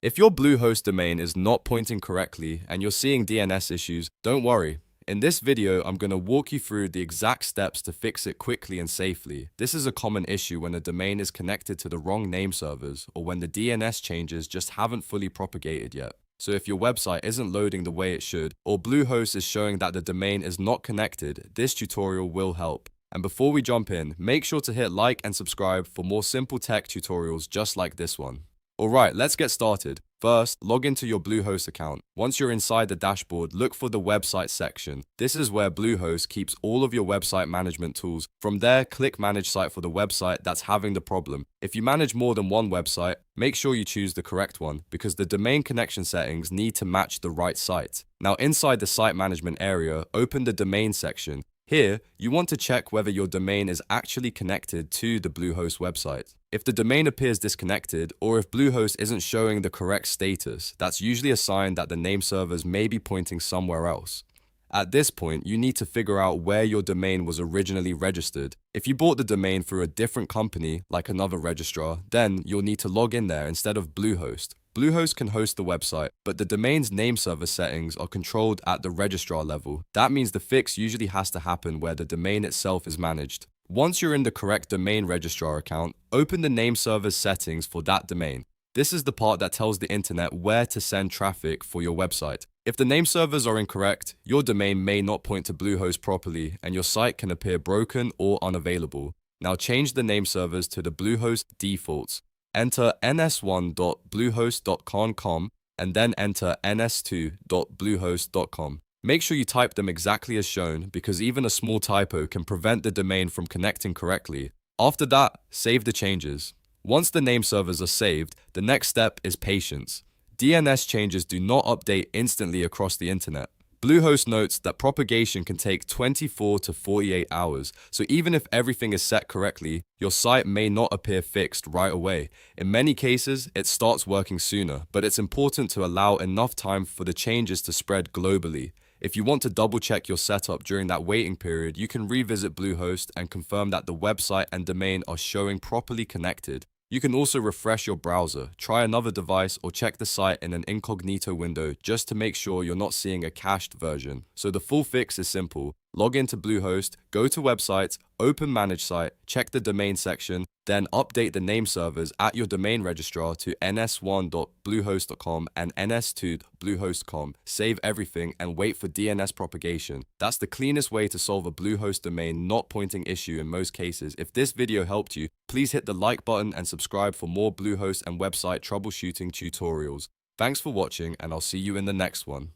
If your Bluehost domain is not pointing correctly and you're seeing DNS issues, don't worry. In this video, I'm going to walk you through the exact steps to fix it quickly and safely. This is a common issue when a domain is connected to the wrong name servers or when the DNS changes just haven't fully propagated yet. So if your website isn't loading the way it should, or Bluehost is showing that the domain is not connected, this tutorial will help. And before we jump in, make sure to hit like and subscribe for more simple tech tutorials just like this one. Alright, let's get started. First, log into your Bluehost account. Once you're inside the dashboard, look for the website section. This is where Bluehost keeps all of your website management tools. From there, click Manage Site for the website that's having the problem. If you manage more than one website, make sure you choose the correct one because the domain connection settings need to match the right site. Now, inside the site management area, open the domain section. Here, you want to check whether your domain is actually connected to the Bluehost website. If the domain appears disconnected, or if Bluehost isn't showing the correct status, that's usually a sign that the name servers may be pointing somewhere else. At this point, you need to figure out where your domain was originally registered. If you bought the domain through a different company, like another registrar, then you'll need to log in there instead of Bluehost. Bluehost can host the website, but the domain's name server settings are controlled at the registrar level. That means the fix usually has to happen where the domain itself is managed. Once you're in the correct domain registrar account, open the name server's settings for that domain. This is the part that tells the internet where to send traffic for your website. If the name servers are incorrect, your domain may not point to Bluehost properly and your site can appear broken or unavailable. Now change the name servers to the Bluehost defaults. Enter ns1.bluehost.com and then enter ns2.bluehost.com. Make sure you type them exactly as shown because even a small typo can prevent the domain from connecting correctly. After that, save the changes. Once the name servers are saved, the next step is patience. DNS changes do not update instantly across the internet. Bluehost notes that propagation can take 24 to 48 hours, so even if everything is set correctly, your site may not appear fixed right away. In many cases, it starts working sooner, but it's important to allow enough time for the changes to spread globally. If you want to double-check your setup during that waiting period, you can revisit Bluehost and confirm that the website and domain are showing properly connected. You can also refresh your browser, try another device, or check the site in an incognito window just to make sure you're not seeing a cached version. So the full fix is simple. Log into Bluehost, go to websites, open Manage Site, check the domain section, then update the name servers at your domain registrar to ns1.bluehost.com and ns2.bluehost.com. Save everything and wait for DNS propagation. That's the cleanest way to solve a Bluehost domain not pointing issue in most cases. If this video helped you, please hit the like button and subscribe for more Bluehost and website troubleshooting tutorials. Thanks for watching and I'll see you in the next one.